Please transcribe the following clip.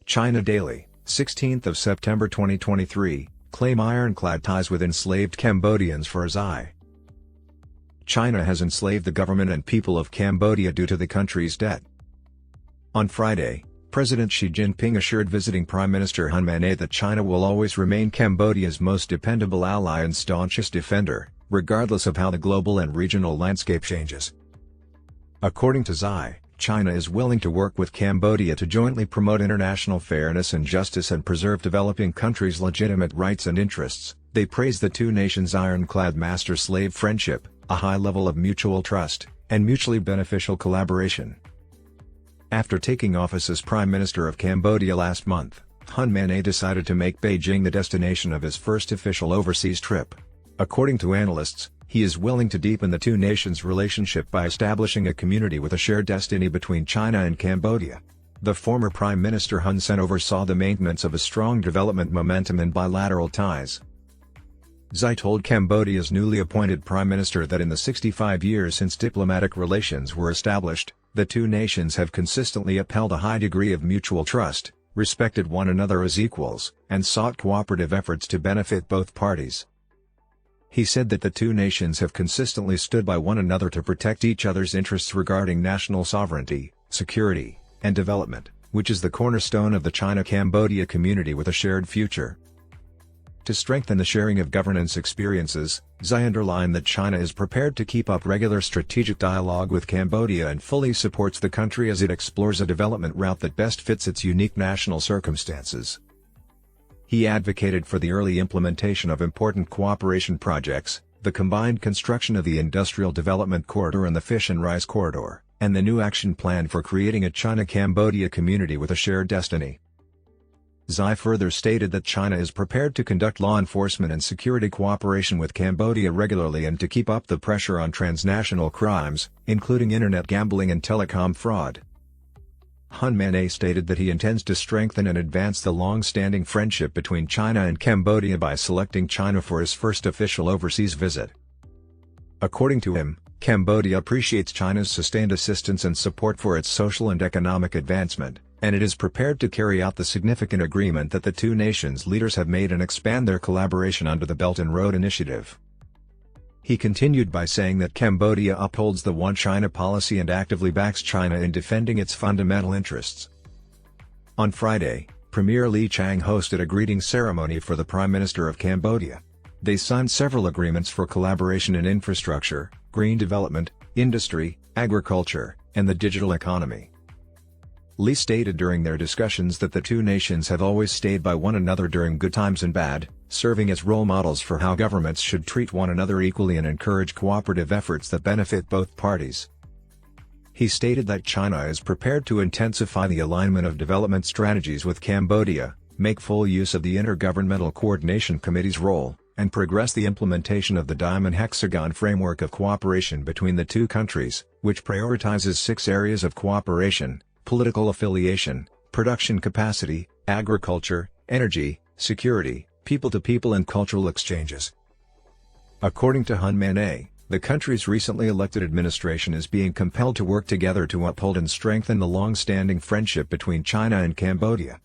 China Daily, 16th of September 2023, claim ironclad ties with enslaved Cambodians for Xi. China has enslaved the government and people of Cambodia due to the country's debt. On Friday, President Xi Jinping assured visiting Prime Minister Hun Manet that China will always remain Cambodia's most dependable ally and staunchest defender, regardless of how the global and regional landscape changes. According to Xi, China is willing to work with Cambodia to jointly promote international fairness and justice and preserve developing countries' legitimate rights and interests. They praised the two nations' ironclad master-slave friendship, a high level of mutual trust, and mutually beneficial collaboration. After taking office as Prime Minister of Cambodia last month, Hun Manet decided to make Beijing the destination of his first official overseas trip. According to analysts, he is willing to deepen the two nations' relationship by establishing a community with a shared destiny between China and Cambodia. The former Prime Minister Hun Sen oversaw the maintenance of a strong development momentum in bilateral ties. Xi told Cambodia's newly appointed Prime Minister that in the 65 years since diplomatic relations were established, the two nations have consistently upheld a high degree of mutual trust, respected one another as equals, and sought cooperative efforts to benefit both parties. He said that the two nations have consistently stood by one another to protect each other's interests regarding national sovereignty, security, and development, which is the cornerstone of the China-Cambodia community with a shared future. To strengthen the sharing of governance experiences, Xi underlined that China is prepared to keep up regular strategic dialogue with Cambodia and fully supports the country as it explores a development route that best fits its unique national circumstances. He advocated for the early implementation of important cooperation projects, the combined construction of the Industrial Development Corridor and the Fish and Rice Corridor, and the new action plan for creating a China-Cambodia community with a shared destiny. Xi further stated that China is prepared to conduct law enforcement and security cooperation with Cambodia regularly and to keep up the pressure on transnational crimes, including internet gambling and telecom fraud. Hun Manet stated that he intends to strengthen and advance the long-standing friendship between China and Cambodia by selecting China for his first official overseas visit. According to him, Cambodia appreciates China's sustained assistance and support for its social and economic advancement, and it is prepared to carry out the significant agreement that the two nations' leaders have made and expand their collaboration under the Belt and Road Initiative. He continued by saying that Cambodia upholds the One China policy and actively backs China in defending its fundamental interests. On Friday, Premier Li Qiang hosted a greeting ceremony for the Prime Minister of Cambodia. They signed several agreements for collaboration in infrastructure, green development, industry, agriculture, and the digital economy. Li stated during their discussions that the two nations have always stayed by one another during good times and bad, serving as role models for how governments should treat one another equally and encourage cooperative efforts that benefit both parties. He stated that China is prepared to intensify the alignment of development strategies with Cambodia, make full use of the Intergovernmental Coordination Committee's role, and progress the implementation of the Diamond Hexagon framework of cooperation between the two countries, which prioritizes 6 areas of cooperation: political affiliation, production capacity, agriculture, energy, security, people-to-people and cultural exchanges. According to Hun Manet, the country's recently elected administration is being compelled to work together to uphold and strengthen the long-standing friendship between China and Cambodia.